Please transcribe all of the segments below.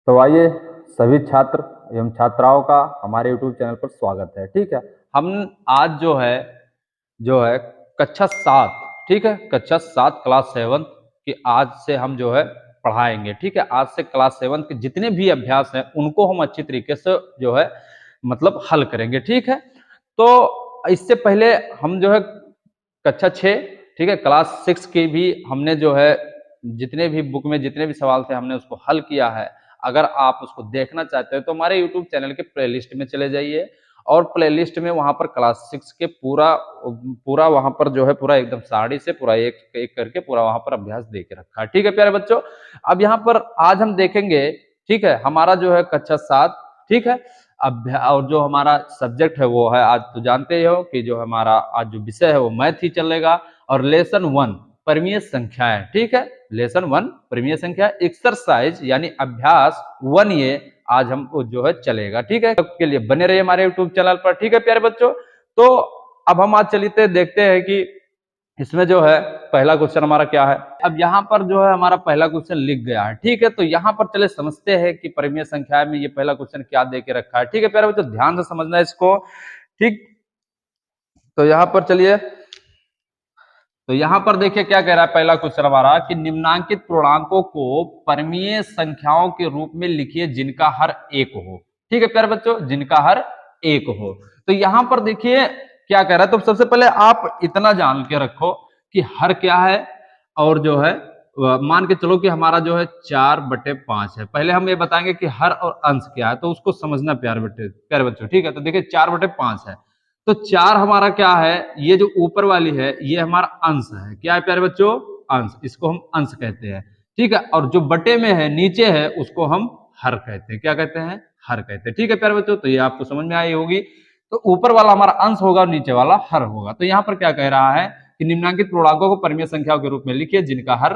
तो आइए सभी छात्र एवं छात्राओं का हमारे YouTube चैनल पर स्वागत है। ठीक है, हम आज जो है कक्षा 7, ठीक है, कक्षा 7 क्लास 7 की आज से हम जो है पढ़ाएंगे। ठीक है, आज से क्लास 7 के जितने भी अभ्यास हैं उनको हम अच्छी तरीके से जो है मतलब हल करेंगे। ठीक है, तो इससे पहले हम जो है कक्षा 6, ठीक है, क्लास 6 की भी हमने जो है जितने भी बुक में जितने भी सवाल थे हमने उसको हल किया है। अगर आप उसको देखना चाहते हो तो हमारे यूट्यूब चैनल के प्लेलिस्ट में चले जाइए और प्लेलिस्ट में वहां पर क्लास 6 के पूरा पूरा वहां पर जो है पूरा एकदम साड़ी से पूरा एक एक करके पूरा वहां पर अभ्यास दे के रखा है। ठीक है प्यारे बच्चों, अब यहाँ पर आज हम देखेंगे, ठीक है, हमारा जो है कक्षा 7, ठीक है, और जो हमारा सब्जेक्ट है वो है, आज तो जानते ही हो कि जो हमारा आज जो विषय है वो मैथ ही चलेगा और लेसन 1 परिमेय संख्याएं। ठीक है, लेसन 1 परिमेय संख्या एक्सरसाइज यानी अभ्यास 1 ये आज हम जो है चलेगा। ठीक है, के लिए बने रहिए हमारे यूट्यूब चैनल पर। ठीक है प्यारे बच्चों, तो अब हम आज चलते देखते हैं कि इसमें जो है पहला क्वेश्चन हमारा क्या है। अब यहाँ पर जो है हमारा पहला क्वेश्चन लिख गया है। ठीक है, तो यहाँ पर चले समझते हैं कि परिमेय संख्या में ये पहला क्वेश्चन क्या दे के रखा है। ठीक है प्यारे बच्चों, ध्यान से समझना है इसको। ठीक, तो यहाँ पर चलिए, तो यहाँ पर देखिए क्या कह रहा है पहला क्वेश्चन हमारा कि निम्नांकित पूर्णांकों को परिमेय संख्याओं के रूप में लिखिए जिनका हर एक हो। ठीक है प्यारे बच्चों, जिनका हर एक हो। तो यहाँ पर देखिए क्या कह रहा है, तो सबसे पहले आप इतना जान के रखो कि हर क्या है, और जो है मान के चलो कि हमारा जो है 4/5 है। पहले हम ये बताएंगे कि हर और अंश क्या है, तो उसको समझना प्यारे बच्चों। ठीक है, तो देखिए 4/5 है, तो 4 हमारा क्या है, ये जो ऊपर वाली है ये हमारा अंश है। क्या है प्यारे बच्चों, अंश, इसको हम अंश कहते हैं। ठीक है, और जो बटे में है नीचे है उसको हम हर कहते हैं। क्या कहते हैं, हर कहते हैं। ठीक है प्यारे बच्चों, तो ये आपको समझ में आई होगी। तो ऊपर वाला हमारा अंश होगा और नीचे वाला हर होगा। तो यहाँ पर क्या कह रहा है कि निम्नांकित पूर्णांकों को परिमेय संख्याओं के रूप में लिखिए जिनका हर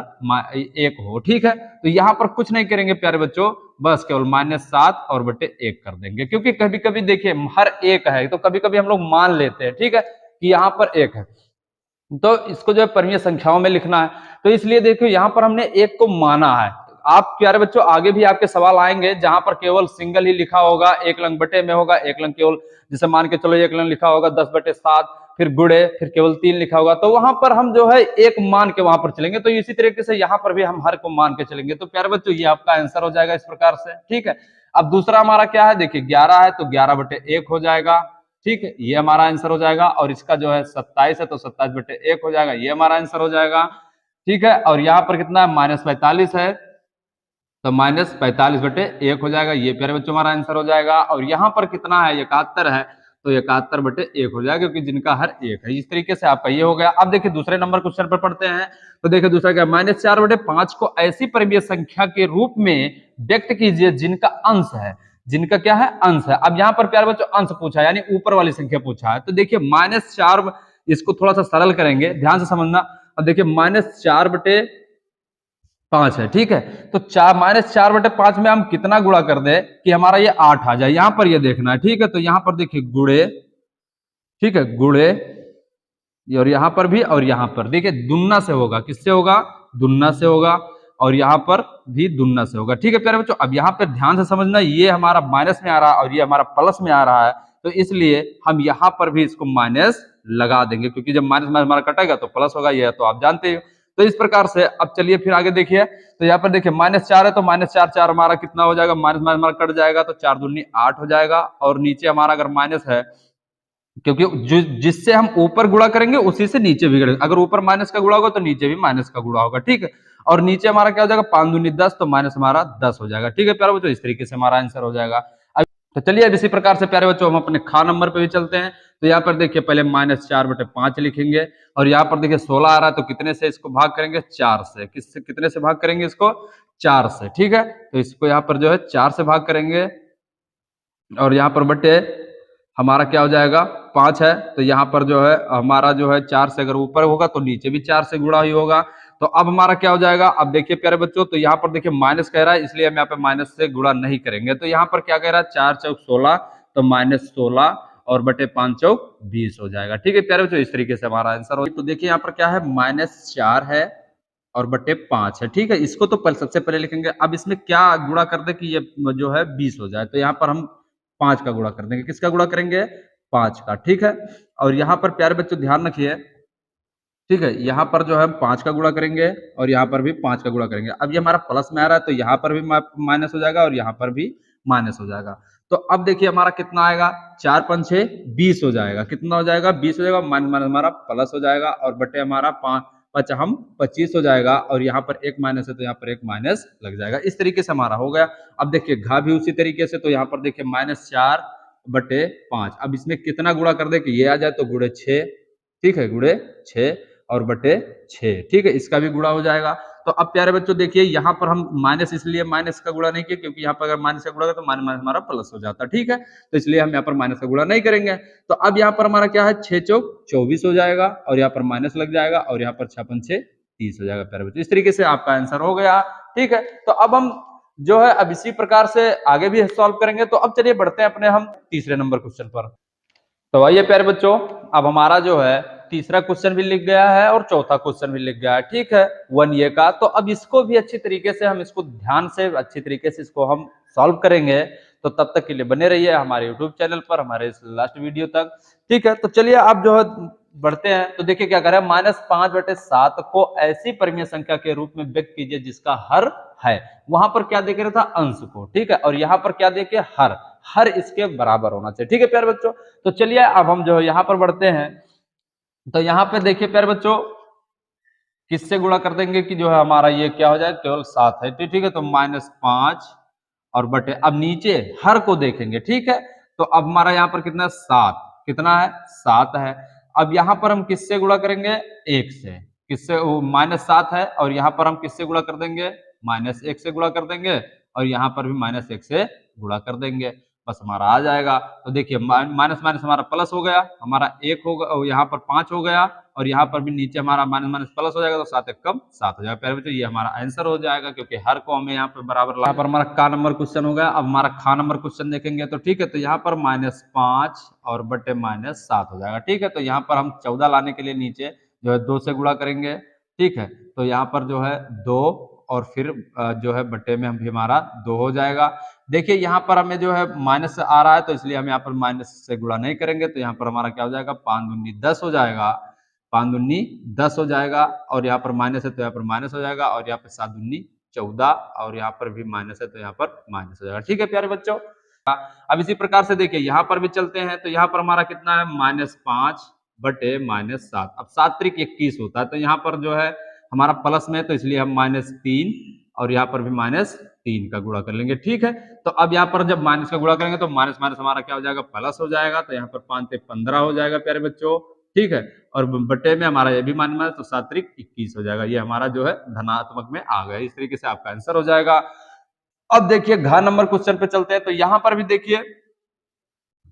एक हो। ठीक है, तो यहाँ पर कुछ नहीं करेंगे प्यारे बच्चों, बस केवल -7 और बटे 1 कर देंगे, क्योंकि कभी कभी देखिए हर एक है तो कभी कभी हम लोग मान लेते हैं, ठीक है, कि यहाँ पर 1 है, तो इसको जो है परिमेय संख्याओं में लिखना है। तो इसलिए देखिए यहाँ पर हमने 1 को माना है। आप प्यारे बच्चों आगे भी आपके सवाल आएंगे जहां पर केवल सिंगल ही लिखा होगा, 1 लंग बटे में होगा, 1 लंग केवल, जैसे मान के चलो 1 लंग लिखा होगा 10/7, फिर गुड़े, फिर केवल 3 लिखा होगा, तो वहां पर हम जो है 1 मान के वहां पर चलेंगे। तो इसी तरीके से यहाँ पर भी हम हर को मान के चलेंगे। तो प्यारे बच्चों ये आपका आंसर हो जाएगा इस प्रकार से। ठीक है, अब दूसरा हमारा क्या है, देखिए 11 है तो 11/1 हो जाएगा। ठीक है, ये हमारा आंसर हो जाएगा। और इसका जो है 27 है तो 27/1 हो जाएगा, ये हमारा आंसर हो जाएगा। ठीक है, और यहाँ पर कितना है, -45 है तो -45/1 हो जाएगा, ये प्यारे बच्चों हमारा आंसर हो जाएगा। और यहाँ पर कितना है, 71 है तो 71/1 हो जाएगा, क्योंकि जिनका हर एक है। इस तरीके से आपका ये हो गया। अब देखिए दूसरे नंबर क्वेश्चन पर पढ़ते हैं। तो देखिए दूसरा क्या, -4/5 को ऐसी परिमेय संख्या के रूप में व्यक्त कीजिए जिनका अंश है, जिनका क्या है, अंश है। अब यहाँ पर प्यारे बच्चों अंश पूछा है, यानी ऊपर वाली संख्या पूछा है। तो देखिए -4, इसको थोड़ा सा सरल करेंगे, ध्यान से समझना। अब देखिए -4/5 है। ठीक है, तो -4/5 में हम कितना गुणा कर दे कि हमारा ये 8 आ जाए, यहां पर ये देखना है। ठीक है, तो यहां पर देखिए गुड़े, ठीक है, गुड़े, और यहां पर भी, और यहां पर देखिए दुन्ना से होगा, किससे होगा, दुन्ना से होगा, और यहां पर भी दुन्ना से होगा। ठीक है प्यारे बच्चों, अब यहां पर ध्यान से समझना, ये हमारा माइनस में आ रहा है और ये हमारा प्लस में आ रहा है, तो इसलिए हम यहां पर भी इसको माइनस लगा देंगे, क्योंकि जब माइनस में हमारा कटेगा तो प्लस होगा, ये तो आप जानते हो। तो इस प्रकार से अब चलिए फिर आगे देखिए। तो यहाँ पर देखिए -4 है तो -4 हमारा कितना हो जाएगा, माइनस माइनस हमारा कट जाएगा तो 4 दूनी 8 हो जाएगा। और नीचे हमारा अगर माइनस है, क्योंकि जिससे हम ऊपर गुणा करेंगे उसी से नीचे भी करेंगे, अगर ऊपर माइनस का गुणा होगा तो नीचे भी माइनस का गुणा होगा। ठीक है, और नीचे हमारा क्या हो जाएगा, 5 दूनी 10 तो माइनस हमारा 10 हो जाएगा। ठीक है प्यारे बच्चों, इस तरीके से हमारा आंसर हो जाएगा। अब तो चलिए अब इसी प्रकार से प्यारे बच्चों हम अपने खा नंबर पे भी चलते हैं। तो यहाँ पर देखिए पहले -4/5 लिखेंगे, और यहाँ पर देखिए 16 आ रहा है तो कितने से इसको भाग करेंगे, 4 से। किससे, कितने से भाग करेंगे इसको, 4 से। ठीक है, तो इसको यहाँ पर जो है 4 से भाग करेंगे, और यहाँ पर बटे हमारा क्या हो जाएगा, 5 है तो यहाँ पर जो है हमारा जो है 4 से अगर ऊपर होगा तो नीचे भी 4 से गुणा ही होगा। तो अब हमारा क्या हो जाएगा, अब देखिए प्यारे बच्चों, तो यहाँ पर देखिए माइनस कह रहा है, इसलिए हम यहाँ पे माइनस से गुणा नहीं करेंगे। तो यहाँ पर क्या कह रहा है, 4 चौक 16 तो -16 और बटे 5 चौक 20 हो जाएगा। ठीक है प्यारे बच्चों, इस तरीके से हमारा आंसर हो। तो देखिए यहाँ पर क्या है, -4 है और बटे 5 है, ठीक है। इसको तो सबसे पहले लिखेंगे। अब इसमें क्या गुणा कर दे कि ये जो है 20 हो जाए, तो यहाँ पर हम 5 का गुणा कर देंगे। किसका गुणा करेंगे? 5 का, ठीक है। और यहाँ पर प्यारे बच्चों ध्यान रखिए, ठीक है, यहाँ पर जो है हम 5 का गुणा करेंगे और यहाँ पर भी 5 का गुणा करेंगे। अब ये हमारा प्लस में आ रहा है तो यहाँ पर भी माइनस हो जाएगा और यहाँ पर भी माइनस हो जाएगा। तो अब देखिए हमारा कितना आएगा, 4 5 6 20 हो जाएगा। कितना हो जाएगा? 20 हो जाएगा। माइनस हमारा प्लस हो जाएगा और बटे हमारा 5 5 हम 25 हो जाएगा और यहाँ पर एक माइनस है तो यहाँ पर एक माइनस लग जाएगा। इस तरीके से हमारा हो गया। अब देखिए घा भी उसी तरीके से, तो यहाँ पर देखिए -4 बटे 5। अब इसमें कितना गुणा कर दे कि ये आ जाए, तो गुणे 6, ठीक है, गुणे 6 और बटे 6, ठीक है, इसका भी गुणा हो जाएगा। तो अब प्यारे बच्चों देखिए यहाँ पर हम माइनस, इसलिए माइनस का गुणा नहीं किया क्योंकि यहाँ पर अगर माइनस का गुणा तो माइनस हमारा प्लस हो जाता, ठीक है, तो इसलिए हम यहाँ पर माइनस का गुणा नहीं करेंगे। तो अब यहाँ पर हमारा क्या है, 6 चौक 24 हो जाएगा और यहाँ पर माइनस लग जाएगा और यहाँ पर 6 5 6 30 हो जाएगा प्यारे बच्चों। इस तरीके से आपका आंसर हो गया, ठीक है। तो अब हम जो है अब इसी प्रकार से आगे भी सॉल्व करेंगे। तो अब चलिए बढ़ते हैं अपने हम तीसरे नंबर क्वेश्चन पर। तो आइए प्यारे बच्चों, अब हमारा जो है तीसरा क्वेश्चन भी लिख गया है और चौथा क्वेश्चन भी लिख गया है, ठीक है, 1 ये का। तो अब इसको भी अच्छी तरीके से हम इसको ध्यान से अच्छी तरीके से इसको हम सॉल्व करेंगे। तो तब तक के लिए बने रहिए हमारे यूट्यूब चैनल पर, हमारे इस लास्ट वीडियो तक, ठीक है। तो चलिए आप जो है बढ़ते हैं। तो देखिए क्या करें, -5 बटे 7 को ऐसी परिमेय संख्या के रूप में व्यक्त कीजिए जिसका हर है। वहां पर क्या देख रहा था, अंश को, ठीक है, और यहाँ पर क्या देखे, हर इसके बराबर होना चाहिए, ठीक है प्यारे बच्चों। तो चलिए अब हम जो है यहाँ पर बढ़ते हैं। तो यहाँ पे देखिए प्यारे बच्चों, किससे गुणा कर देंगे कि जो है हमारा ये क्या हो जाए, केवल 7 है, ठीक है। तो -5 और बटे, अब नीचे हर को देखेंगे, ठीक है। तो अब हमारा यहाँ पर कितना है, 7, कितना है, 7 है। अब यहाँ पर हम किससे गुणा करेंगे, 1 से। किससे, -7 है और यहाँ पर हम किससे गुणा कर देंगे, -1 से गुणा कर देंगे और यहाँ पर भी -1 से गुणा कर देंगे, बस हमारा आ जाएगा। तो देखिए माइनस माइनस हमारा प्लस हो गया, हमारा 1 होगा, यहाँ पर 5 हो गया और यहाँ पर भी नीचे हमारा माइनस माइनस प्लस हो जाएगा, तो 7 1 कम 7 हो जाएगा प्यारे बच्चों। ये हमारा आंसर हो जाएगा क्योंकि हर को हमें यहाँ पे बराबर, यहाँ पर हमारा का नंबर क्वेश्चन हो गया। अब हमारा खा नंबर क्वेश्चन देखेंगे तो ठीक है, तो यहाँ पर -5 और बटे -7 हो जाएगा, ठीक है। तो यहाँ पर हम 14 लाने के लिए नीचे जो है 2 से गुणा करेंगे, ठीक है। तो यहाँ पर जो है 2 और फिर जो है बटे में भी हमारा 2 हो जाएगा। देखिए यहाँ पर हमें जो है माइनस आ रहा है तो इसलिए हम यहाँ पर माइनस से गुणा नहीं करेंगे, तो यहाँ पर हमारा क्या हो जाएगा, 5 दूनी 10 हो जाएगा, 5 दूनी 10 हो जाएगा और यहाँ पर माइनस है तो यहाँ पर माइनस हो जाएगा और यहाँ पर 7 दूनी 14 और यहाँ पर भी माइनस है तो यहाँ पर माइनस हो जाएगा, ठीक है प्यारे बच्चों। अब इसी प्रकार से देखिए यहाँ पर भी चलते हैं। तो यहाँ पर हमारा कितना है, -5 बटे -7। अब 7 त्रिक 21 होता है, तो यहाँ पर जो है हमारा प्लस में, तो इसलिए हम -3 और यहाँ पर भी -3 का गुणा कर लेंगे, ठीक है। तो अब यहाँ पर जब माइनस का गुणा करेंगे तो माइनस माइनस हमारा क्या हो जाएगा, प्लस हो जाएगा। तो यहाँ पर 5 से 15 हो जाएगा प्यारे बच्चों, ठीक है। और बटे में हमारा ये भी माइनस, तो 7 त्रिक 21 हो जाएगा। ये हमारा जो है धनात्मक में आ गया। इस तरीके से आपका आंसर हो जाएगा। अब देखिए घ नंबर क्वेश्चन पे चलते हैं। तो यहाँ पर भी देखिए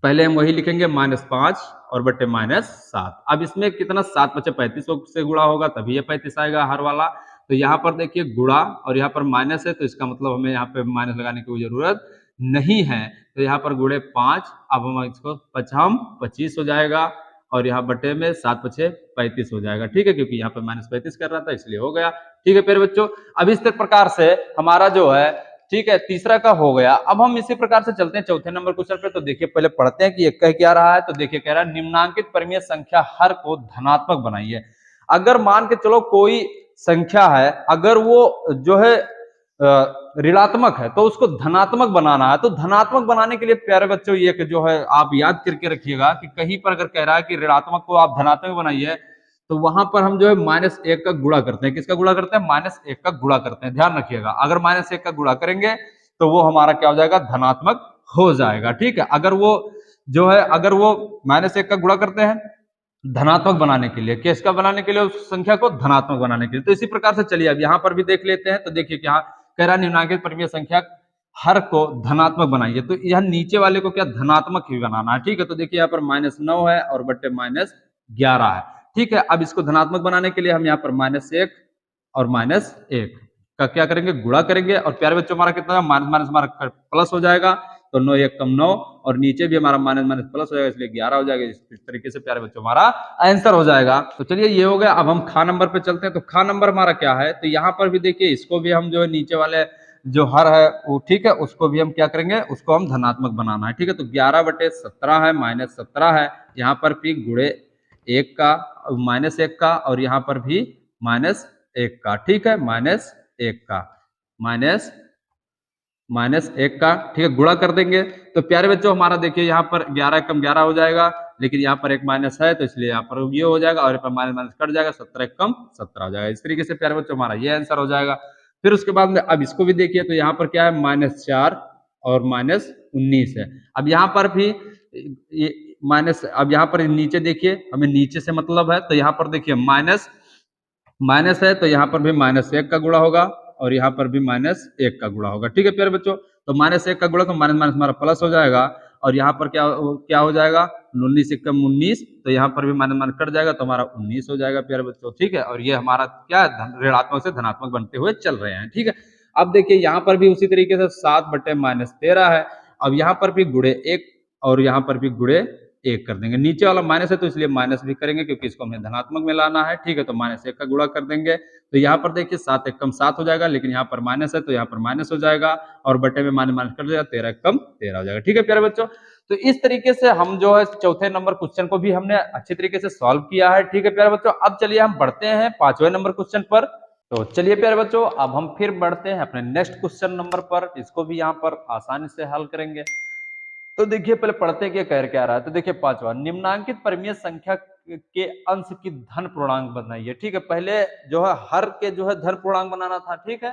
पहले हम वही लिखेंगे, -5 और बटे -7। अब इसमें कितना, 7 5 35 से गुणा होगा तभी ये 35 आएगा हर वाला। तो यहाँ पर देखिए गुणा और यहाँ पर माइनस है, तो इसका मतलब हमें यहाँ पे माइनस लगाने की कोई जरूरत नहीं है। तो यहाँ पर गुणे 5, अब हम इसको 5 25 हो जाएगा और यहाँ बटे में 7 5 35 हो जाएगा, ठीक है, क्योंकि यहाँ पे -35 कर रहा था इसलिए हो गया, ठीक है प्यारे बच्चों। अब इस प्रकार से हमारा जो है, ठीक है, तीसरा का हो गया। अब हम इसी प्रकार से चलते हैं चौथे नंबर क्वेश्चन पे। तो देखिए पहले पढ़ते हैं कि एक कह क्या रहा है। तो देखिए कह रहा है, निम्नांकित परिमेय संख्या हर को धनात्मक बनाइए। अगर मान के चलो कोई संख्या है, अगर वो जो है ऋणात्मक है तो उसको धनात्मक बनाना है। तो धनात्मक बनाने के लिए प्यारे बच्चों ये जो है आप याद करके रखिएगा कि कहीं पर अगर कह रहा है कि ऋणात्मक को आप धनात्मक बनाइए, तो वहां पर हम जो है -1 का गुणा करते हैं। किसका गुणा करते हैं, -1 का गुणा करते हैं, ध्यान रखिएगा। अगर -1 का गुणा करेंगे तो वो हमारा क्या हो जाएगा, धनात्मक हो जाएगा, ठीक है। अगर वो जो है, अगर वो -1 का गुणा करते हैं धनात्मक बनाने के लिए, किसका बनाने के लिए, उस संख्या को धनात्मक बनाने के लिए। तो इसी प्रकार से चलिए अब यहाँ पर भी देख लेते हैं। तो देखिए क्या कह रहा है, निम्नांकित परिमेय संख्या हर को धनात्मक बनाइए। तो यह नीचे वाले को क्या धनात्मक ही बनाना है, ठीक है। तो देखिए यहाँ पर -9 है और बटे -11 है, ठीक है। अब इसको धनात्मक बनाने के लिए हम यहाँ पर -1 और -1 का क्या करेंगे, गुणा करेंगे। और प्यारे बच्चों हमारा कितना है, माइनस माइनस हमारा प्लस हो जाएगा। तो 9 एक कम 9, और नीचे भी हमारा माइनस माइनस प्लस हो जाएगा, इसलिए 11 हो जाएगा। इस तरीके से प्यारे बच्चों हमारा आंसर हो जाएगा। तो चलिए ये हो गया। अब हम खा नंबर पे चलते हैं। तो खा नंबर हमारा क्या है, तो यहाँ पर भी देखिए इसको भी हम जो है नीचे वाले जो हर है वो ठीक है, उसको भी हम क्या करेंगे, उसको हम धनात्मक बनाना है। ठीक है, तो 11/17 है, -17 है, यहाँ पर भी गुणे 1 का -1 का, और यहाँ पर भी -1 का। ठीक है, -1 का -1 का, ठीक है, गुणा कर देंगे। तो प्यारे बच्चों हमारा देखिए यहाँ पर 11 कम 11 हो जाएगा, लेकिन यहाँ पर एक माइनस है तो इसलिए यहाँ पर ये हो जाएगा, और यहाँ पर माइनस माइनस कट जाएगा, 17 कम 17 हो जाएगा। इस तरीके से प्यारे बच्चों हमारा ये आंसर हो जाएगा। फिर उसके बाद में अब इसको भी देखिए, तो यहाँ पर क्या है, -4 और -19 है। अब यहाँ पर भी ये माइनस, अब यहाँ पर नीचे देखिए, हमें नीचे से मतलब है, तो यहाँ पर देखिए माइनस माइनस है, तो यहाँ पर भी -1 का गुणा होगा, और यहाँ पर भी -1 का गुणा होगा। ठीक है प्यारे बच्चों, तो -1 का गुणा, तो माइनस माइनस हमारा प्लस हो जाएगा, और यहाँ पर क्या हो जाएगा, 19 से कम 19, तो यहाँ पर भी माइनस माइनस कट जाएगा, तो हमारा 19 हो जाएगा प्यारे बच्चों। ठीक है, और ये हमारा क्या ऋणात्मक से धनात्मक बनते हुए चल रहे हैं। ठीक है, अब देखिए यहाँ पर भी उसी तरीके से 7/-13 है। अब यहाँ पर भी गुणे 1, और यहाँ पर भी गुणे 1 कर देंगे। नीचे वाला माइनस है तो इसलिए माइनस भी करेंगे, क्योंकि इसको हमें धनात्मक में लाना है। ठीक है, तो -1 का गुणा कर देंगे। तो यहाँ पर देखिए 7 एक कम 7 हो जाएगा, लेकिन यहाँ पर माइनस है तो यहाँ पर माइनस हो जाएगा, और बटे में माइनस माइनस कट जाएगा, 13 एक कम 13 हो जाएगा। ठीक है प्यारे बच्चों, तो इस तरीके से हम जो है चौथे नंबर क्वेश्चन को भी हमने अच्छी तरीके से सॉल्व किया है। ठीक है प्यारे बच्चों, अब चलिए हम बढ़ते हैं 5वें नंबर क्वेश्चन पर। तो चलिए प्यारे बच्चों, अब हम फिर बढ़ते हैं अपने नेक्स्ट क्वेश्चन नंबर पर, इसको भी यहाँ पर आसानी से हल करेंगे। तो देखिए पहले पढ़ते हैं कि कह क्या रहा है। तो देखिए 5वां, निम्नांकित परिमेय संख्या के अंश की धन पूर्णांक बनाइए। ठीक है, पहले जो है हर के जो है धन पूर्णांक बनाना था। ठीक है,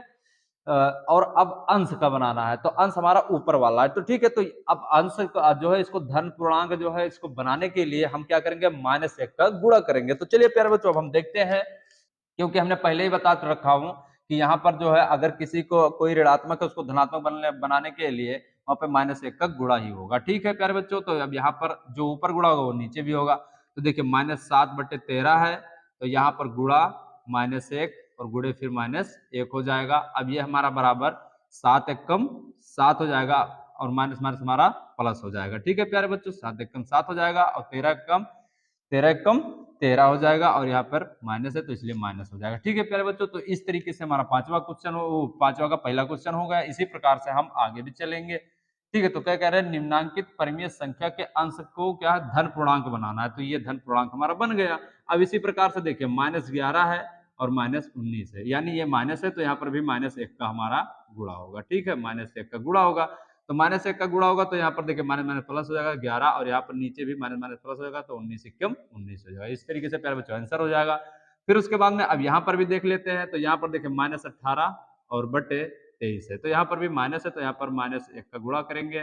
और अब अंश का बनाना है। तो अंश हमारा ऊपर वाला है, तो ठीक है, तो अब अंश का जो है इसको धन पूर्णांक जो है इसको बनाने के लिए हम क्या करेंगे, -1 का गुणा करेंगे। तो चलिए प्यारे बच्चों अब हम देखते हैं, क्योंकि हमने पहले ही बता रखा हूं कि यहाँ पर जो है अगर किसी को कोई ऋणात्मक है उसको धनात्मक बनाने के लिए वहां पे -1 का गुणा ही होगा। ठीक है प्यारे बच्चों, तो अब यहाँ पर जो ऊपर गुणा होगा वो नीचे भी होगा। तो देखिए -7/13 है, तो यहाँ पर गुणा -1 और गुणे फिर -1 हो जाएगा। अब ये हमारा बराबर 7 एक कम 7 हो जाएगा, और माइनस माइनस हमारा प्लस हो जाएगा। ठीक है प्यारे बच्चों, 7 एक कम 7 हो जाएगा, और 13 एक कम 13 हो जाएगा, और यहाँ पर माइनस है तो इसलिए माइनस हो जाएगा। ठीक है प्यारे बच्चों, तो इस तरीके से हमारा पांचवा का पहला क्वेश्चन हो गया। इसी प्रकार से हम आगे भी चलेंगे। ठीक है, तो क्या कह रहे हैं, निम्नांकित परिमेय संख्या के अंश को क्या है, धन पूर्णांक बनाना है। तो ये धन पूर्णांक हमारा बन गया। अब इसी प्रकार से देखिए -11 है और -19 है, यानी ये माइनस है तो यहाँ पर भी -1 का हमारा गुणा होगा। ठीक है, -1 का गुणा होगा, तो -1 का गुणा होगा, तो यहाँ पर देखिए माइनस माइनस प्लस हो जाएगा 11, और यहाँ पर नीचे भी माइनस माइनस प्लस हो जाएगा, तो 19 एकम 19 हो जाएगा। इस तरीके से प्यारे बच्चों आंसर हो जाएगा। फिर उसके बाद में अब यहाँ पर भी देख लेते हैं। तो यहाँ पर देखिए -18 और बटे 23 है, तो यहाँ पर भी माइनस है, तो यहाँ पर -1 का गुणा करेंगे,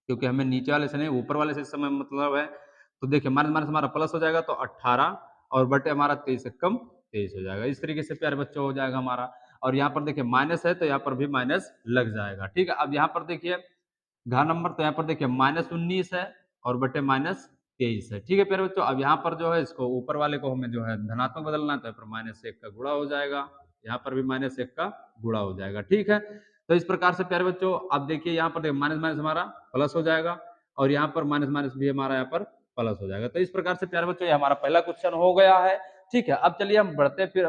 क्योंकि हमें नीचे वाले से नहीं ऊपर वाले से समय मतलब है। तो देखिए माइनस माइनस हमारा प्लस हो जाएगा, तो 18 और बटे हमारा 23 एकम 23 हो जाएगा। इस तरीके से प्यारे बच्चों हो जाएगा हमारा। और यहाँ पर देखिए माइनस है तो यहाँ पर भी माइनस लग जाएगा। ठीक है, अब यहाँ पर देखिए घा नंबर, तो यहाँ पर देखिए -19 है और बटे -23 है। ठीक है प्यारे बच्चों, अब यहाँ पर जो है इसको ऊपर वाले को हमें जो है धनात्मक बदलना है, तो यहाँ पर -1 का गुणा हो जाएगा, यहाँ पर भी -1 का गुणा हो जाएगा। ठीक है, तो इस प्रकार से प्यारे बच्चों अब देखिए यहाँ पर माइनस माइनस हमारा प्लस हो जाएगा, और यहाँ पर माइनस माइनस भी हमारा यहाँ पर प्लस हो जाएगा। तो इस प्रकार से प्यारे बच्चों ये हमारा पहला क्वेश्चन हो गया है। ठीक है, अब चलिए हम बढ़ते फिर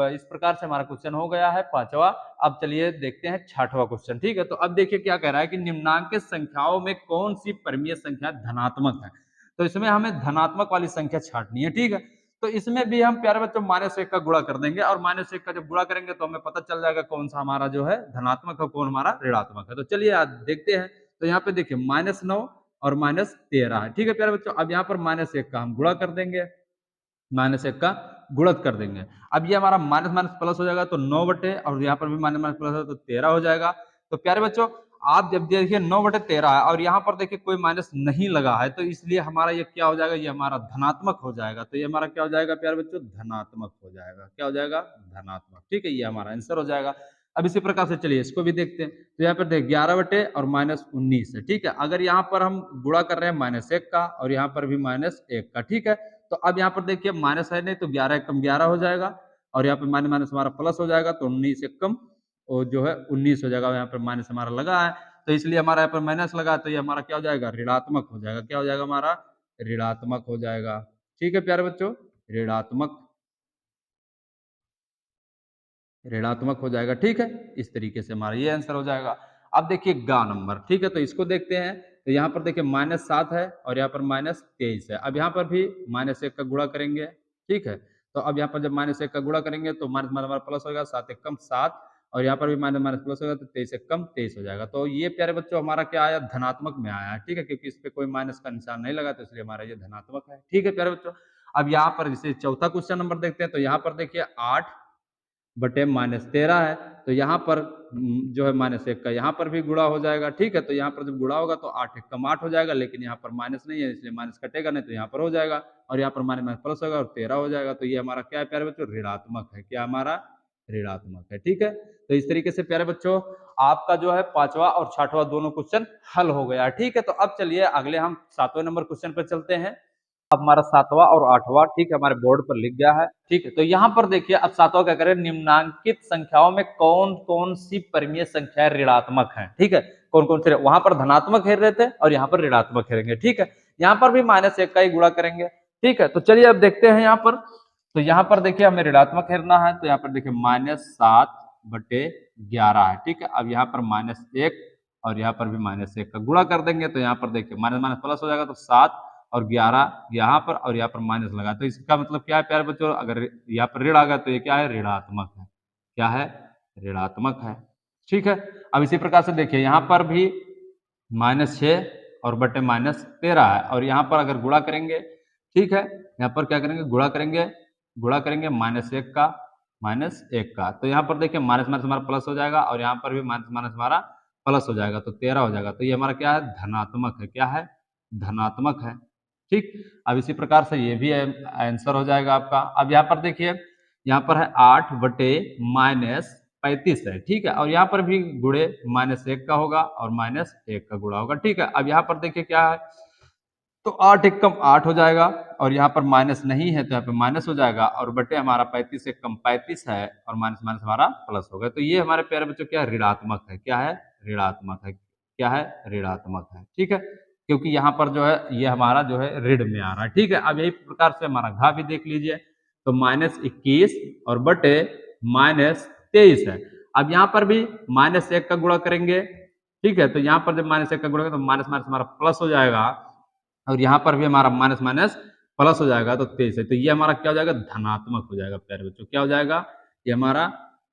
इस प्रकार से हमारा क्वेश्चन हो गया है 5वां। अब चलिए देखते हैं 6वां क्वेश्चन। ठीक है, तो अब देखिए क्या कह रहा है कि निम्नांकित संख्याओं में कौन सी परिमेय संख्या धनात्मक है। तो इसमें हमें धनात्मक वाली संख्या छांटनी है। ठीक है, तो इसमें भी हम प्यारे बच्चों -1 का गुणा कर देंगे, और -1 का जब गुणा करेंगे तो हमें पता चल जाएगा कौन सा हमारा जो है धनात्मक है, कौन हमारा ऋणात्मक है। तो चलिए आज देखते हैं। तो यहाँ पे देखिए -9 और -13 है। ठीक है प्यारे बच्चों, अब यहाँ पर -1 का हम गुणा कर देंगे, -1 का गुणक कर देंगे। अब ये हमारा माइनस माइनस प्लस हो जाएगा, तो 9 बटे, और यहाँ पर भी माइनस माइनस प्लस है तो 13 हो जाएगा। तो प्यारे बच्चों आप जब देखिए 9/13 है, और यहाँ पर देखिए कोई माइनस नहीं लगा है, तो इसलिए हमारा ये क्या हो जाएगा, ये हमारा धनात्मक हो जाएगा। तो ये हमारा क्या हो जाएगा प्यारे बच्चों, धनात्मक हो जाएगा। क्या हो जाएगा, धनात्मक। ठीक है, ये हमारा आंसर हो जाएगा। अब इसी प्रकार से चलिए इसको भी देखते हैं। तो यहाँ पर देखिए 11 बटे और -19 है। ठीक है, अगर यहाँ पर हम गुणा कर रहे हैं -1 का, और यहाँ पर भी -1 का। ठीक है, तो अब यहाँ पर देखिए माइनस है नहीं, तो 11 एकम 11 हो जाएगा, और यहाँ पे माइनस माइनस हमारा प्लस हो जाएगा, तो 19 एकम और जो है 19 हो जाएगा। यहाँ पर माइनस हमारा लगा है, तो इसलिए हमारा यहाँ पर माइनस लगा, तो ये हमारा क्या हो जाएगा, ऋणात्मक हो जाएगा। क्या हो जाएगा हमारा, ऋणात्मक हो जाएगा। ठीक है प्यारे बच्चों, ऋणात्मक ऋणात्मक हो जाएगा। ठीक है, इस तरीके से हमारा ये आंसर हो जाएगा। अब देखिए गा नंबर, ठीक है, तो इसको देखते हैं। तो यहाँ पर देखिए -7 है और यहाँ पर -23 है। अब यहाँ पर भी -1 का गुणा करेंगे, ठीक है। तो अब यहाँ पर जब -1 का गुणा करेंगे तो माइनस माइनस हमारा प्लस होगा, 7 एक कम 7, और यहाँ पर भी माइनस माइनस प्लस होगा, तो 23 एक कम 23 हो जाएगा। तो ये प्यारे बच्चों हमारा क्या आया, धनात्मक में आया, ठीक है, क्योंकि इस पे कोई माइनस का निशान नहीं लगा, तो इसलिए हमारा ये धनात्मक है। ठीक है प्यारे बच्चों, अब यहाँ पर जैसे चौथा क्वेश्चन नंबर देखते हैं। तो यहाँ पर देखिए 8 बटे -13 है, तो यहाँ पर जो है -1 का यहाँ पर भी गुणा हो जाएगा। ठीक है, तो यहाँ पर जब गुणा होगा तो 8 एक कम 8 हो जाएगा, लेकिन यहाँ पर माइनस नहीं है, इसलिए माइनस कटेगा नहीं, तो यहाँ पर हो जाएगा, और यहाँ पर माइनस माइनस प्लस होगा और 13 हो जाएगा। तो ये हमारा क्या है प्यारे बच्चों, ऋणात्मक है। क्या हमारा, ऋणात्मक है। ठीक है, तो इस तरीके से प्यारे बच्चों आपका जो है 5वां और 6वां दोनों क्वेश्चन हल हो गया। ठीक है, तो अब चलिए अगले हम 7वें नंबर क्वेश्चन पर चलते हैं। अब हमारा 7वां और 8वां, ठीक है, हमारे बोर्ड पर लिख गया है। ठीक है, तो यहाँ पर देखिए अब 7वां क्या करें, निम्नांकित संख्याओं में कौन कौन सी परिमेय संख्याएं ऋणात्मक हैं। ठीक है, कौन कौन से, वहां पर धनात्मक हेर रहे थे और यहाँ पर ऋणात्मक हेरेंगे। ठीक है, यहाँ पर भी -1 का ही गुणा करेंगे। ठीक है, तो चलिए अब देखते हैं यहाँ पर। तो यहाँ पर देखिए हमें ऋणात्मक हेरना है, तो यहाँ पर देखिए -7 बटे 11 है। ठीक है, अब यहाँ पर -1 और यहाँ पर भी -1 का गुणा कर देंगे, तो यहाँ पर देखिए माइनस माइनस प्लस हो जाएगा, तो 7 और 11 यहाँ पर और यहाँ पर माइनस लगा, तो इसका मतलब क्या है प्यारे बच्चों, अगर यहाँ पर ऋण आ गया तो ये क्या है, ऋणात्मक है। क्या है, ऋणात्मक है। ठीक है, अब इसी प्रकार से देखिए यहाँ पर भी -6 और बटे -13 है, और यहाँ पर अगर गुणा करेंगे, ठीक है, यहाँ पर क्या करेंगे, गुणा करेंगे -1 का -1 का, तो यहाँ पर देखिए माइनस माइनस हमारा प्लस हो जाएगा, और यहाँ पर भी माइनस माइनस हमारा प्लस हो जाएगा, तो 13 हो जाएगा। तो ये हमारा क्या है, धनात्मक है। क्या है, धनात्मक है। ठीक, अब इसी प्रकार से ये भी आंसर हो जाएगा आपका। अब यहाँ पर देखिए, यहाँ पर है 8 बटे -35 है। ठीक है, और यहाँ पर भी गुणे -1 का होगा और -1 का गुणा होगा। ठीक है, अब यहाँ पर देखिए क्या है, तो 8 एक कम 8 हो जाएगा, और यहाँ पर माइनस नहीं है तो यहाँ पे माइनस हो जाएगा, और बटे हमारा 35 एक कम 35 है, और माइनस माइनस हमारा प्लस हो गया। तो ये हमारे प्यारे बच्चों क्या है, ऋणात्मक है। क्या है, ऋणात्मक है। क्या है, ऋणात्मक है। ठीक है, क्योंकि यहाँ पर जो है ये हमारा जो है ऋण में आ रहा है। ठीक है, अब यही प्रकार से हमारा घा भी देख लीजिए, तो -21 और बटे -23 है। अब यहाँ पर भी -1 का गुणा करेंगे। ठीक है, तो यहाँ पर जब -1 का गुणा करेंगे तो माइनस माइनस हमारा प्लस हो जाएगा, और यहाँ पर भी हमारा माइनस माइनस प्लस हो जाएगा, तो 23 है। तो ये हमारा क्या हो जाएगा, धनात्मक हो जाएगा प्यारे बच्चों। क्या हो जाएगा, ये हमारा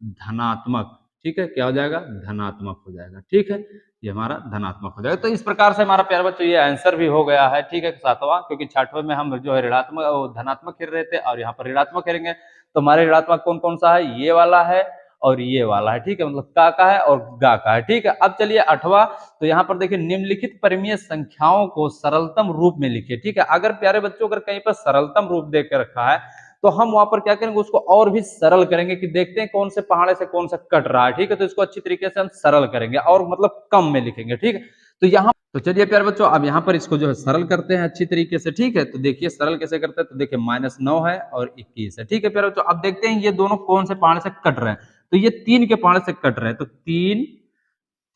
धनात्मक। ठीक है, क्या हो जाएगा, धनात्मक हो जाएगा। ठीक है, ये हमारा धनात्मक हो जाएगा। तो इस प्रकार से हमारा प्यारे बच्चों ये आंसर भी हो गया है। ठीक है, 7वां, क्योंकि 6वें में हम जो है ऋणात्मक धनात्मक खेल रहे थे, और यहाँ पर ऋणात्मक खेलेंगे। तो हमारे ऋणात्मक कौन कौन सा है, ये वाला है और ये वाला है। ठीक है, मतलब का है और गा का है। ठीक है, अब चलिए 8वां। तो यहाँ पर देखिए निम्नलिखित परिमेय संख्याओं को सरलतम रूप में लिखिए। ठीक है, अगर प्यारे बच्चों अगर कहीं पर सरलतम रूप दे के रखा है, तो हम वहां पर क्या करेंगे, उसको और भी सरल करेंगे, कि देखते हैं कौन से पहाड़े से कौन सा कट रहा है। ठीक है, तो इसको अच्छी तरीके से हम सरल करेंगे और मतलब कम में लिखेंगे। ठीक है, तो यहाँ तो चलिए प्यारे बच्चों अब यहाँ पर इसको जो है सरल करते हैं अच्छी तरीके से। ठीक है, तो देखिए सरल कैसे करते हैं, तो देखिए -9 है और 21 है। ठीक है प्यारे बच्चों, अब देखते हैं ये दोनों कौन से पहाड़ से कट रहे हैं। तो ये 3 के पहाड़ से कट रहे हैं, तो 3,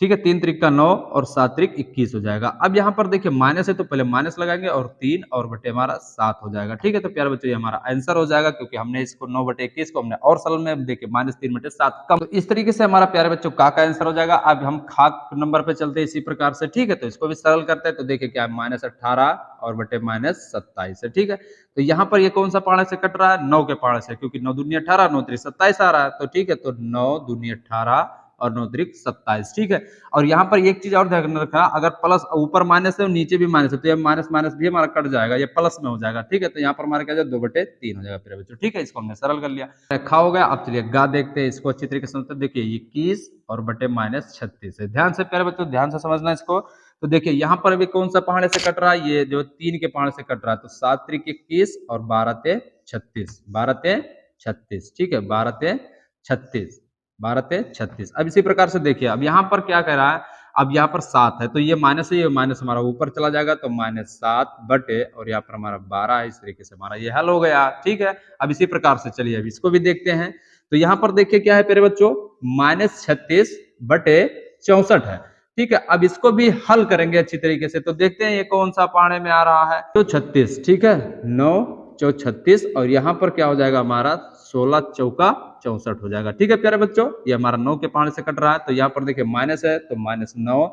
ठीक है, 3 त्रिक का 9 और 7 त्रिक 21 हो जाएगा। अब यहाँ पर देखिए माइनस है, तो पहले माइनस लगाएंगे और 3 और बटे हमारा 7 हो जाएगा। ठीक है, तो प्यारे बच्चों ये हमारा आंसर हो जाएगा, क्योंकि हमने इसको 9 बटे 21 को हमने और सरल में देखिए -3 बटे 7 कम। तो इस तरीके से हमारा प्यारे बच्चों का आंसर हो जाएगा। अब हम खाक नंबर पे चलते हैं इसी प्रकार से। ठीक है, तो इसको भी सरल करते हैं, तो देखिए क्या है, -18 और बटे -27 है। ठीक है, तो यहाँ पर ये कौन सा पहाड़ से कट रहा है, 9 के पहाड़ से, क्योंकि 9 दूनी 18, 9 त्रिक 27 आ रहा है। तो ठीक है, तो 9 दूनी 18 और 9 त्रिक 27। ठीक है, और यहाँ पर एक चीज और ध्यान रखना, अगर प्लस ऊपर माइनस है और नीचे भी माइनस है, तो ये माइनस माइनस भी हमारा कट जाएगा, ये प्लस में हो जाएगा। ठीक है, तो यहाँ पर हमारा क्या जाएगा, 2/3 हो जाएगा प्यारे बच्चों। ठीक है, इसको हमने सरल कर लिया, रखा हो गया। अब चलिए गा देखते हैं, इसको अच्छी तरीके से समझते हैं। देखिए 21 और बटे -36 है। ध्यान से प्यारे बच्चों, ध्यान से समझना इसको। तो देखिए यहाँ पर भी कौन सा पहाड़ से कट रहा है, ये जो 3 के पहाड़ से कट रहा है, तो 7 त्रिक 21 और 12 ते 36, 12 ते 36। ठीक है, 12 ते 36, 12 ते 36। अब इसी प्रकार से देखिए, अब यहाँ पर क्या कह रहा है, अब यहाँ पर 7 है, तो ये माइनस है, ये माइनस हमारा ऊपर चला जाएगा, तो -7 बटे और यहाँ पर हमारा 12 है। इस तरीके से हमारा ये हल हो गया। ठीक है, अब इसी प्रकार से चलिए अब इसको भी देखते हैं। तो यहाँ पर देखिए क्या है प्यारे बच्चों, -36 बटे 64 है। ठीक है। अब इसको भी हल करेंगे अच्छी तरीके से, तो देखते हैं ये कौन सा पहाड़े में आ रहा है। तो 36, ठीक है, 9 चौ 36 और यहाँ पर क्या हो जाएगा हमारा 16 चौका 64 हो जाएगा। ठीक है प्यारे बच्चों, ये हमारा 9 के पहाड़े से कट रहा है, तो यहाँ पर देखिए माइनस है तो -9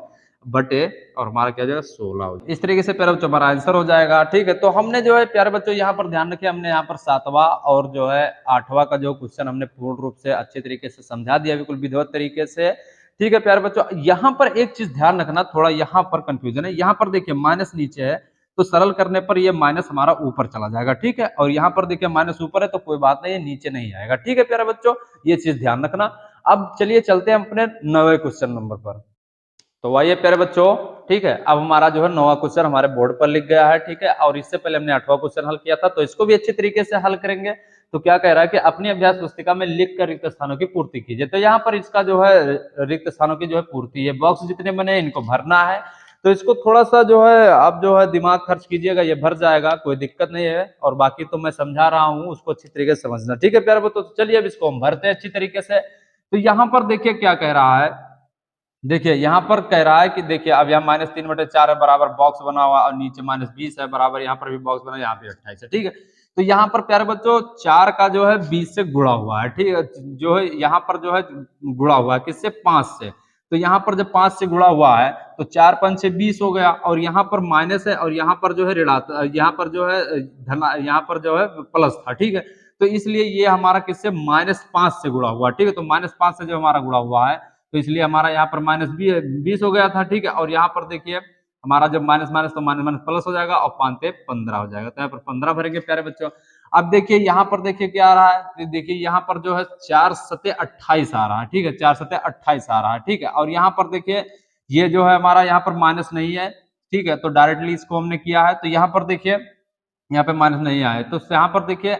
बटे और हमारा क्या हो जाएगा 16 हो जाएगा। इस तरीके से प्यारे बच्चों हमारा आंसर हो जाएगा। ठीक है, तो हमने जो है प्यारे बच्चों यहाँ पर ध्यान रखिए, हमने यहाँ पर 7वां और जो है 8वां का जो क्वेश्चन हमने पूर्ण रूप से अच्छे तरीके से समझा दिया, बिल्कुल विधिवत तरीके से। ठीक है प्यारे बच्चों, यहाँ पर एक चीज ध्यान रखना, थोड़ा यहाँ पर कंफ्यूजन है। यहाँ पर देखिए माइनस नीचे है तो सरल करने पर ये माइनस हमारा ऊपर चला जाएगा। ठीक है, और यहाँ पर देखिए माइनस ऊपर है तो कोई बात नहीं, नीचे नहीं आएगा। ठीक है प्यारे बच्चों, ये चीज ध्यान रखना। अब चलिए चलते हैं अपने 9वें क्वेश्चन नंबर पर। तो आइए प्यारे बच्चों, ठीक है, अब हमारा जो है 9वां क्वेश्चन हमारे बोर्ड पर लिख गया है। ठीक है, और इससे पहले हमने 8वां क्वेश्चन हल किया था, तो इसको भी अच्छी तरीके से हल करेंगे। तो क्या कह रहा है कि अपनी अभ्यास पुस्तिका में लिख कर रिक्त स्थानों की पूर्ति कीजिए। तो यहाँ पर इसका जो है रिक्त स्थानों की जो है पूर्ति है, बॉक्स जितने बने इनको भरना है। तो इसको थोड़ा सा जो है आप जो है दिमाग खर्च कीजिएगा, ये भर जाएगा, कोई दिक्कत नहीं है। और बाकी तो मैं समझा रहा हूँ, उसको अच्छी तरीके से समझना। ठीक है प्यारे बच्चों, तो चलिए अब इसको हम भरते हैं अच्छी तरीके से। तो यहाँ पर देखिए क्या कह रहा है, देखिए यहाँ पर कह रहा है कि देखिए अब यहाँ -3/4 है बराबर बॉक्स बना हुआ और नीचे -20 है बराबर, यहाँ पर भी बॉक्स बना, यहाँ पे 28 है। ठीक है, तो यहाँ पर प्यारे बच्चों 4 का जो है 20 से गुणा हुआ है। ठीक है, जो है यहाँ पर जो है गुणा हुआ है किससे, 5 से। तो यहाँ पर जब 5 से गुणा हुआ है तो 4 5 से 20 हो गया, और यहाँ पर माइनस है और यहाँ पर जो है ऋणात्मक, यहाँ पर जो है धना, यहाँ पर जो है प्लस था। ठीक है, तो इसलिए ये हमारा किससे -5 से गुणा हुआ। ठीक है, तो -5 से जो हमारा गुणा हुआ है तो इसलिए हमारा यहाँ पर -20 हो गया था। ठीक है, और यहाँ पर देखिए हमारा जब माइनस माइनस तो माइनस माइनस प्लस हो जाएगा और 5 15 हो जाएगा। तो यहाँ पर 15 भरेंगे प्यारे बच्चों। अब देखिए यहाँ पर देखिए क्या आ रहा है, तो देखिए यहाँ पर जो है 4 सते 28 आ रहा है। ठीक है, 4 सते 28 आ रहा है। ठीक है, और यहाँ पर देखिए ये जो है हमारा यहाँ पर माइनस नहीं है। ठीक है, तो डायरेक्टली इसको हमने किया है, तो यहाँ पर देखिए यहाँ पे माइनस नहीं आया, तो यहाँ पर देखिए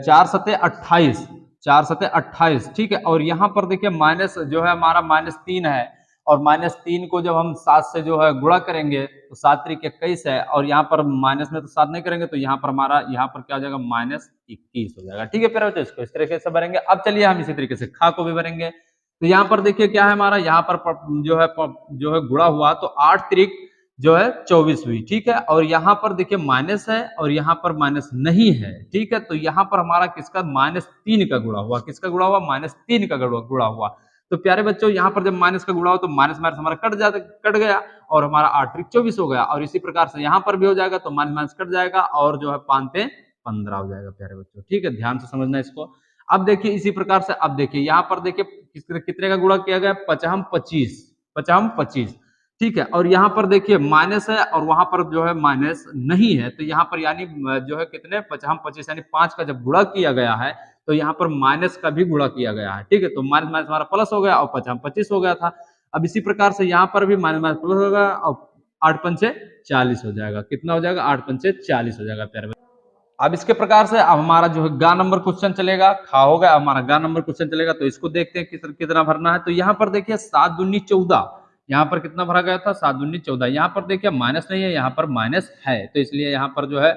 4 सते 28, 4 सते 28। ठीक है, और यहाँ पर देखिए माइनस जो है हमारा -3 है, और -3 को जब हम 7 से जो है गुणा करेंगे तो 7 त्रिक 21 है, और यहाँ पर माइनस में तो 7 नहीं करेंगे तो यहाँ पर हमारा यहाँ पर क्या हो जाएगा -21 हो जाएगा। ठीक है, फिर इसको इस तरीके से भरेंगे। अब चलिए हम इसी तरीके से खा को भी भरेंगे। तो यहाँ पर देखिए क्या है हमारा, यहाँ पर जो है गुणा हुआ तो 8 त्रिक जो है 24 हुई। ठीक है, और यहाँ पर देखिए माइनस है और यहाँ पर माइनस नहीं है। ठीक है, तो यहाँ पर हमारा किसका -3 का गुणा हुआ, किसका गुणा हुआ, -3 का गुणा हुआ। तो प्यारे बच्चों यहाँ पर जब माइनस का गुणा हो तो माइनस माइनस हमारा कट गया और हमारा 8 त्रिक 24 हो गया, और इसी प्रकार से यहाँ पर भी हो जाएगा, तो माइनस माइनस कट जाएगा और जो है 5 15 हो जाएगा प्यारे बच्चों। ठीक है, ध्यान से समझना इसको। अब देखिए इसी प्रकार से, अब देखिए यहाँ पर देखिए कितने का गुणा किया गया, 5 25, 5 25। ठीक है, और यहाँ पर देखिए माइनस है और वहां पर जो है माइनस नहीं है, तो यहाँ पर यानी जो है कितने 5 25 यानी 5 का जब गुणा किया गया है तो यहाँ पर माइनस का भी गुणा किया गया है। ठीक है, तो माइनस माइनस हमारा प्लस हो गया और 5 25 हो गया था। अब इसी प्रकार से यहाँ पर भी माइनस माइनस प्लस होगा और 8 पंचे 40 हो जाएगा। कितना हो जाएगा, 8 पंचे 40 हो जाएगा प्यारे। अब इसके प्रकार से अब हमारा जो है गा नंबर क्वेश्चन चलेगा, खा हो गया, हमारा गा नंबर क्वेश्चन चलेगा। तो इसको देखते हैं कितना भरना है। तो यहाँ पर देखिए 7 दूनी 14, यहाँ पर कितना भरा गया था, 7 दूनी 14। यहाँ पर देखिए माइनस नहीं है, यहाँ पर माइनस है, तो इसलिए यहाँ पर जो है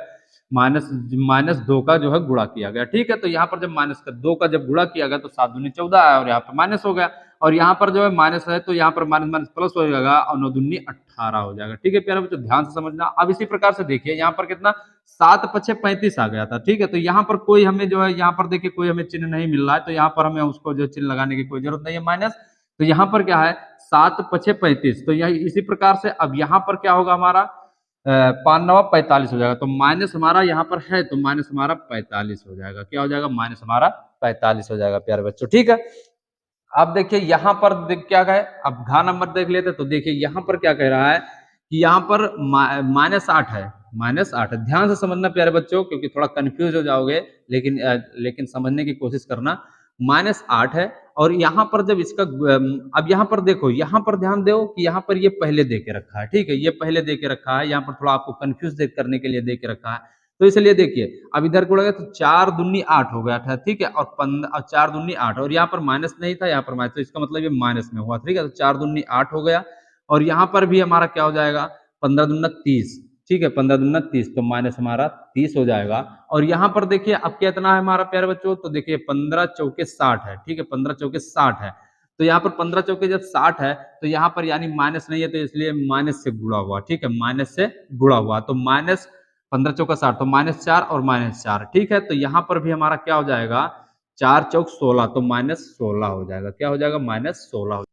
माइनस 2 का जो है गुणा किया गया। ठीक है, तो यहाँ पर जब -2 का जब गुणा किया गया तो 7 दूनी 14 है और यहाँ पर माइनस हो गया, और यहाँ पर जो है माइनस है तो यहाँ पर माइनस माइनस प्लस हो जाएगा और 9 दूनी 18 हो जाएगा। ठीक है प्यारे बच्चों, ध्यान से समझना। अब इसी प्रकार से देखिए यहाँ पर कितना 7 पछे 35 आ गया था। ठीक है, तो यहाँ पर कोई हमें जो है यहाँ पर देखिए कोई हमें चिन्ह नहीं मिल रहा है, तो यहाँ पर हमें उसको जो चिन्ह लगाने की कोई जरूरत नहीं है माइनस। तो यहाँ पर क्या है 7 पछे 35, तो यही इसी प्रकार से अब यहाँ पर क्या होगा हमारा 5 9 45 हो जाएगा। तो माइनस हमारा यहाँ पर है तो माइनस हमारा 45 हो जाएगा। क्या हो जाएगा, माइनस हमारा 45 हो जाएगा प्यारे बच्चों। ठीक है, अब देखिए यहाँ पर क्या कहे, अब घा नंबर देख लेते, तो देखिए यहाँ पर क्या कह रहा है कि यहाँ पर -8 है, -8 है। ध्यान से समझना प्यारे बच्चों, क्योंकि थोड़ा कंफ्यूज हो जाओगे, लेकिन समझने की कोशिश करना। -8 है और यहाँ पर जब इसका अब यहाँ पर देखो, यहाँ पर ध्यान दो कि यहाँ पर ये पहले दे के रखा है। ठीक है, ये पहले दे के रखा है, यहाँ पर थोड़ा आपको कंफ्यूज करने के लिए दे के रखा है। तो इसलिए देखिए अब इधर गुणा गया तो 4 दूनी 8 हो गया था। ठीक है, और 4 दूनी 8 और यहाँ पर माइनस नहीं था, यहाँ पर माइनस, तो इसका मतलब ये माइनस में हुआ। ठीक है, तो 4 दूनी 8 हो गया, और यहाँ पर भी हमारा क्या हो जाएगा 15 दूना 30। ठीक है, 15 दूना 30, तो माइनस हमारा 30 हो जाएगा। और यहाँ पर देखिए अब कितना है हमारा प्यारे बच्चों, तो देखिए 15 चौके 60 है। ठीक है, 15 चौके 60 है, तो यहाँ पर 15 चौके जब 60 है तो यहाँ पर यानी माइनस नहीं है, तो इसलिए माइनस से गुणा हुआ, ठीक है, माइनस से गुणा हुआ, तो माइनस 15 चौका 60, तो -4 और -4, ठीक है। तो यहाँ पर भी हमारा क्या हो जाएगा, 4 चौक 16, तो -16 हो जाएगा, क्या हो जाएगा, -16 हो,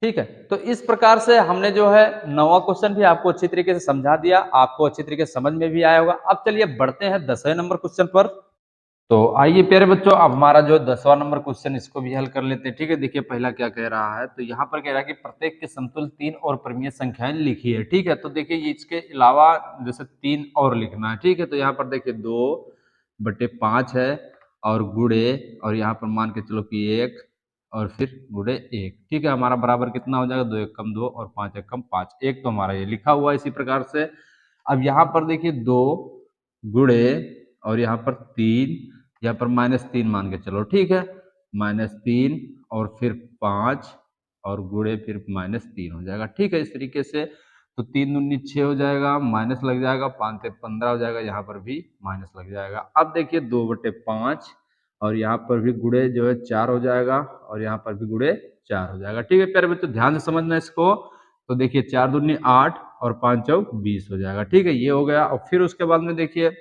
ठीक है। तो इस प्रकार से हमने जो है 9वां क्वेश्चन भी आपको अच्छी तरीके से समझा दिया, आपको अच्छी तरीके से समझ में भी आया होगा। अब चलिए बढ़ते हैं 10वें नंबर क्वेश्चन पर। तो आइए प्यारे बच्चों, अब हमारा जो 10वां नंबर क्वेश्चन, इसको भी हल कर लेते हैं, ठीक है। देखिए पहला क्या कह रहा है, तो यहाँ पर कह रहा है कि प्रत्येक के समतुल्य 3 और परिमेय संख्याएं लिखिए, ठीक है। तो देखिए ये इसके अलावा जैसे 3 और लिखना है, ठीक है। तो यहाँ पर देखिए 2/5 है और गुणे, और यहाँ पर मान के चलो कि 1 और फिर गुणे 1, ठीक है। हमारा बराबर कितना हो जाएगा, 2 1 कम 2 और 5 1 कम 5, एक तो हमारा ये लिखा हुआ है इसी प्रकार से। अब यहाँ पर देखिए 2 गुणे और यहाँ पर 3, यहाँ पर -3 मान के चलो, ठीक है, -3 और फिर 5 और गुणे फिर -3 हो जाएगा, ठीक है। इस तरीके से तो 3 दूनी 6 हो जाएगा, माइनस लग जाएगा, 5 से 15 हो जाएगा, यहाँ पर भी माइनस लग जाएगा। अब देखिए 2/5 और यहाँ पर भी गुणे जो है 4 हो जाएगा और यहाँ पर भी गुणे 4 हो जाएगा, ठीक है प्यारे बच्चों, ध्यान से समझना इसको। तो देखिए 4 दूनी 8 और 5 चौक 20 हो जाएगा, ठीक है, ये हो गया। और फिर उसके बाद में देखिए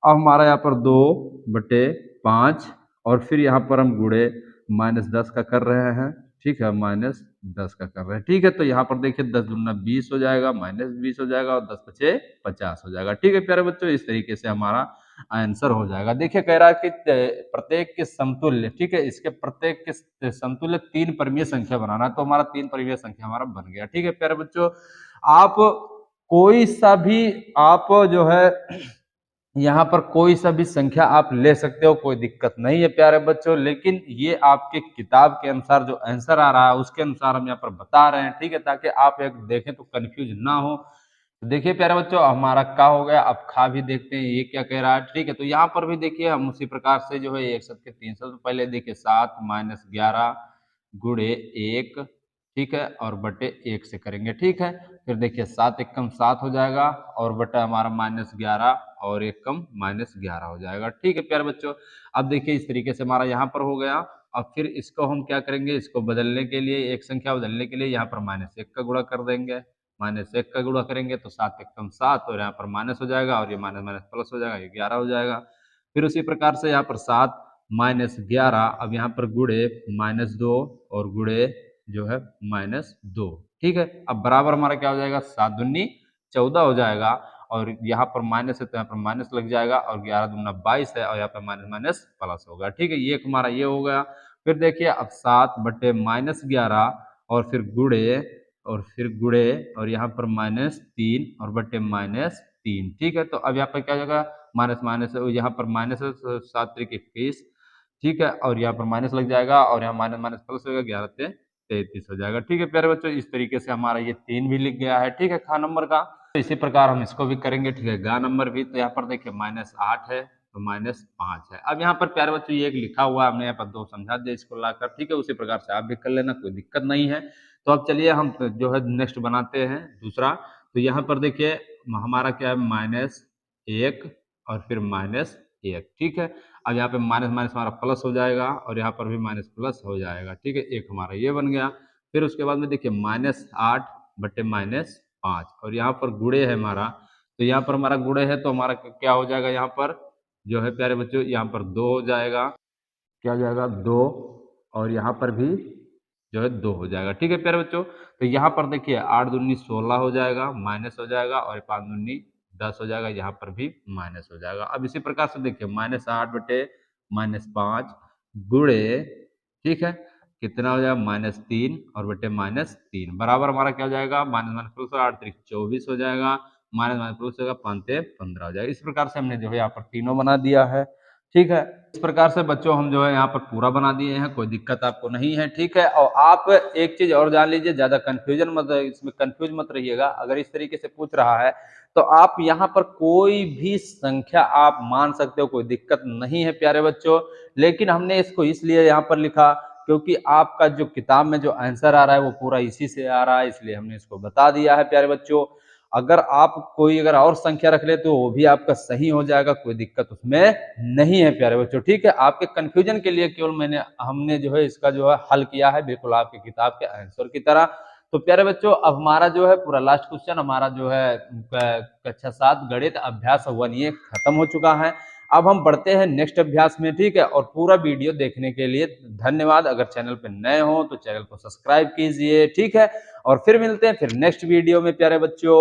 अब हमारा यहाँ पर 2/5 और फिर यहाँ पर हम गुणे -10 का कर रहे हैं, ठीक है, -10 का कर रहे हैं, ठीक है। तो यहाँ पर देखिए 10 दूना 20 हो जाएगा, -20 हो जाएगा और 10 पचे 50 हो जाएगा, ठीक है प्यारे बच्चों। इस तरीके से हमारा आंसर हो जाएगा। देखिए कह रहा है कि प्रत्येक के समतुल्य, ठीक है, इसके प्रत्येक के समतुल्य 3 परिमेय संख्या बनाना है, तो हमारा 3 परिमेय संख्या हमारा बन गया, ठीक है प्यारे बच्चों। आप कोई सा भी आप जो है यहाँ पर कोई सा भी संख्या आप ले सकते हो, कोई दिक्कत नहीं है प्यारे बच्चों, लेकिन ये आपके किताब के अनुसार जो आंसर आ रहा है उसके अनुसार हम यहाँ पर बता रहे हैं, ठीक है, ताकि आप एक देखें तो कंफ्यूज ना हो। तो देखिए प्यारे बच्चों हमारा का हो गया, अब खा भी देखते हैं ये क्या कह रहा है, ठीक है। तो यहाँ पर भी देखिए हम उसी प्रकार से जो है एक शब्द के 3 शब्द, पहले देखिए 7 - 11 गुणे 1, ठीक है, और बटे 1 से करेंगे, ठीक है। फिर देखिए 7 1 कम 7 हो जाएगा और बटा हमारा -11 और 1 कम -11 हो जाएगा, ठीक है प्यारे बच्चों। अब देखिए इस तरीके से हमारा यहाँ पर हो गया। अब फिर इसको हम क्या करेंगे, इसको बदलने के लिए, एक संख्या बदलने के लिए यहाँ पर -1 का गुणा कर देंगे, -1 का गुणा करेंगे तो 7 1 कम 7 और यहाँ पर माइनस हो जाएगा और ये माइनस माइनस प्लस हो जाएगा, ये 11 हो जाएगा। फिर उसी प्रकार से यहाँ पर 7 -11, अब यहाँ पर गुणे -2 और गुणे जो है -2, ठीक है। अब बराबर हमारा क्या हो जाएगा, 7 दूनी 14 हो जाएगा और यहाँ पर माइनस है तो यहाँ पर माइनस लग जाएगा और 11 दूना 22 है और यहाँ पर माइनस माइनस प्लस होगा, ठीक है। ये हमारा ये हो गया। फिर देखिए अब 7 बटे -11 और फिर गुणे और फिर गुणे और यहाँ पर -3 और बटे -3, ठीक है। तो अब यहाँ पर क्या हो जाएगा, माइनस माइनस यहाँ पर माइनस है, 7 त्रिक 21, ठीक है, और यहाँ पर माइनस लग जाएगा और यहाँ माइनस माइनस प्लस होगा, 11 से 33 हो जाएगा, ठीक है प्यारे बच्चों। इस तरीके से हमारा ये 3 भी लिख गया है, ठीक है, खा नंबर का। तो इसी प्रकार हम इसको भी करेंगे, ठीक है, गा नंबर भी। तो यहाँ पर देखिए -8 है तो -5 है। अब यहाँ पर प्यारे बच्चों ये एक लिखा हुआ है, हमने यहाँ पर 2 समझा दिया इसको लाकर, ठीक है, उसी प्रकार से आप भी कर लेना, कोई दिक्कत नहीं है। तो अब चलिए हम जो है नेक्स्ट बनाते हैं दूसरा। तो यहाँ पर देखिए हमारा क्या है, -1 और फिर -1, ठीक है। अब यहाँ पे माइनस माइनस हमारा प्लस हो जाएगा और यहाँ पर भी माइनस प्लस हो जाएगा, ठीक है, एक हमारा ये बन गया। फिर उसके बाद में देखिए -8 बटे -5 और यहाँ पर गुणे है हमारा, तो यहाँ पर हमारा गुणे है तो हमारा क्या हो जाएगा, यहाँ पर जो है प्यारे बच्चों यहाँ पर 2 हो जाएगा, क्या हो जाएगा 2 और यहाँ पर भी जो है 2 हो जाएगा, ठीक है प्यारे बच्चों। तो यहाँ पर देखिए 8 दूनी 16 हो जाएगा, माइनस हो जाएगा और 5 दूनी 10 हो जाएगा, यहाँ पर भी माइनस हो जाएगा। अब इसी प्रकार से देखिए -8 बटे -5 गुणे, ठीक है, कितना हो जाएगा -3 और बटे -3 बराबर हमारा क्या हो जाएगा, माइनस माइनस प्लस 8 त्रिक 24 हो जाएगा, माइनस माइनस प्लस होगा 5 से 15 हो जाएगा। इस प्रकार से हमने जो है यहाँ पर तीनों बना दिया है, ठीक है। इस प्रकार से बच्चों हम जो है यहाँ पर पूरा बना दिए हैं, कोई दिक्कत आपको नहीं है, ठीक है। और आप एक चीज और जान लीजिए, ज्यादा कंफ्यूजन मत, इसमें कंफ्यूज मत रहिएगा। अगर इस तरीके से पूछ रहा है तो आप यहाँ पर कोई भी संख्या आप मान सकते हो, कोई दिक्कत नहीं है प्यारे बच्चों। लेकिन हमने इसको इसलिए यहाँ पर लिखा क्योंकि आपका जो किताब में जो आंसर आ रहा है वो पूरा इसी से आ रहा है, इसलिए हमने इसको बता दिया है प्यारे बच्चों। अगर आप कोई अगर और संख्या रख ले तो वो भी आपका सही हो जाएगा, कोई दिक्कत उसमें नहीं है प्यारे बच्चों, ठीक है। आपके कंफ्यूजन के लिए केवल हमने जो है इसका जो है हल किया है, बिल्कुल आपकी किताब के आंसर की तरह। तो प्यारे बच्चों, अब हमारा जो है पूरा लास्ट क्वेश्चन हमारा जो है कक्षा 7 गणित अभ्यास 1 ये खत्म हो चुका है। अब हम बढ़ते हैं नेक्स्ट अभ्यास में, ठीक है। और पूरा वीडियो देखने के लिए धन्यवाद। अगर चैनल पे नए हो तो चैनल को सब्सक्राइब कीजिए, ठीक है। और फिर मिलते हैं फिर नेक्स्ट वीडियो में प्यारे बच्चों।